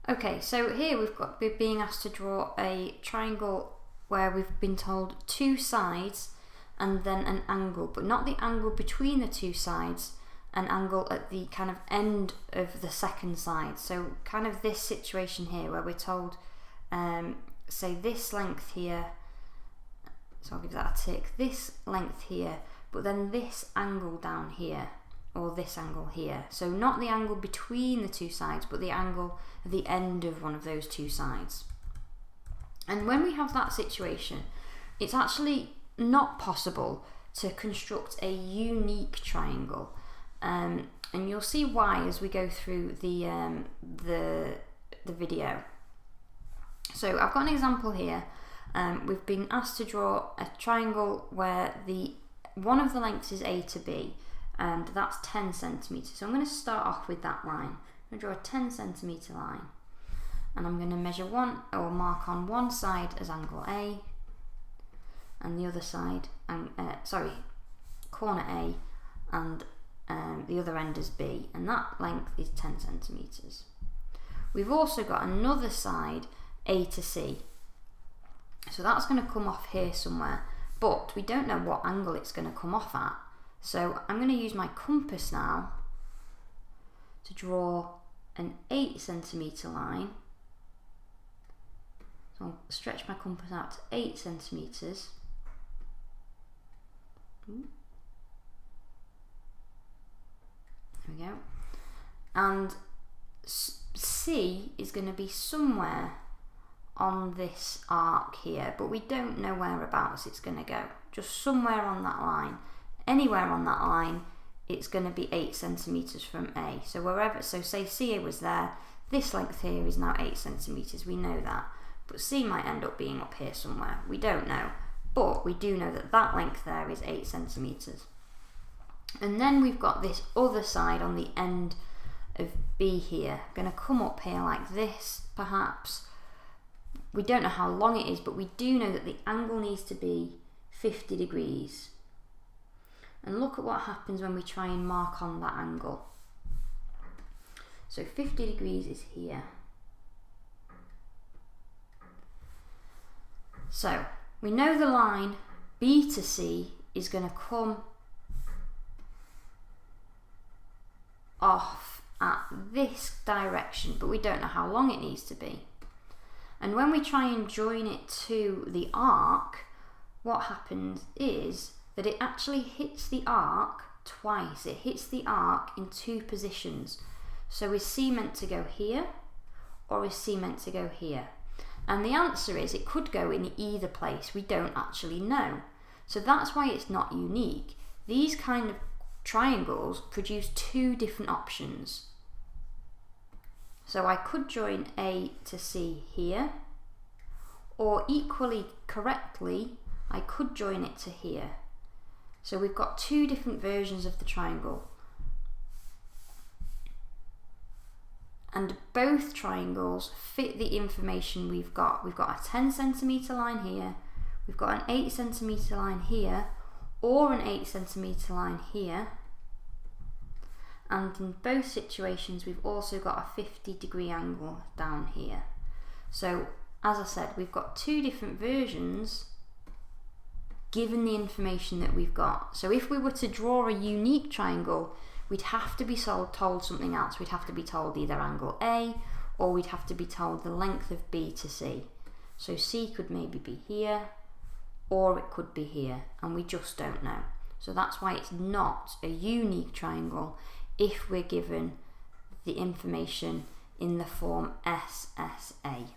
Okay, so here we're being asked to draw a triangle where we've been told two sides and then an angle, but not the angle between the two sides, an angle at the kind of end of the second side. So kind of this situation here where we're told, say this length here, so I'll give that a tick, this length here, but then this angle down here, or this angle here. So not the angle between the two sides, but the angle at the end of one of those two sides. And when we have that situation, it's actually not possible to construct a unique triangle. And you'll see why as we go through the video. So I've got an example here. We've been asked to draw a triangle where one of the lengths is A to B, and that's 10 centimeters. So I'm going to start off with that line. I'm going to draw a 10 centimeter line, and I'm going to measure mark on one side as angle A, and the other side, corner A, and the other end is B, and that length is 10 centimeters. We've also got another side, A to C. So that's going to come off here somewhere, but we don't know what angle it's going to come off at. So I'm going to use my compass now to draw an 8 centimeter line. So I'll stretch my compass out to 8 centimeters. There we go. And C is going to be somewhere on this arc here, but we don't know whereabouts it's going to go. Just somewhere on that line. Anywhere on that line, it's going to be 8 centimeters from A. So wherever, so say C was there, this length here is now 8 centimeters. We know that, but C might end up being up here somewhere. We don't know, but we do know that that length there is 8 centimeters. And then we've got this other side on the end of B here, going to come up here like this, perhaps. We don't know how long it is, but we do know that the angle needs to be 50 degrees. And look at what happens when we try and mark on that angle. So 50 degrees is here. So we know the line B to C is going to come off at this direction, but we don't know how long it needs to be. And when we try and join it to the arc, what happens is that it actually hits the arc twice. It hits the arc in two positions. So is C meant to go here, or is C meant to go here? And the answer is it could go in either place. We don't actually know. So that's why it's not unique. These kind of triangles produce two different options. So I could join A to C here, or equally correctly, I could join it to here. So we've got two different versions of the triangle. And both triangles fit the information we've got. We've got a 10 centimeter line here, we've got an 8 centimeter line here, or an 8 centimeter line here. And in both situations, we've also got a 50 degree angle down here. So as I said, we've got two different versions given the information that we've got. So if we were to draw a unique triangle, we'd have to be told something else. We'd have to be told either angle A, or we'd have to be told the length of B to C. So C could maybe be here, or it could be here, and we just don't know. So that's why it's not a unique triangle if we're given the information in the form SSA.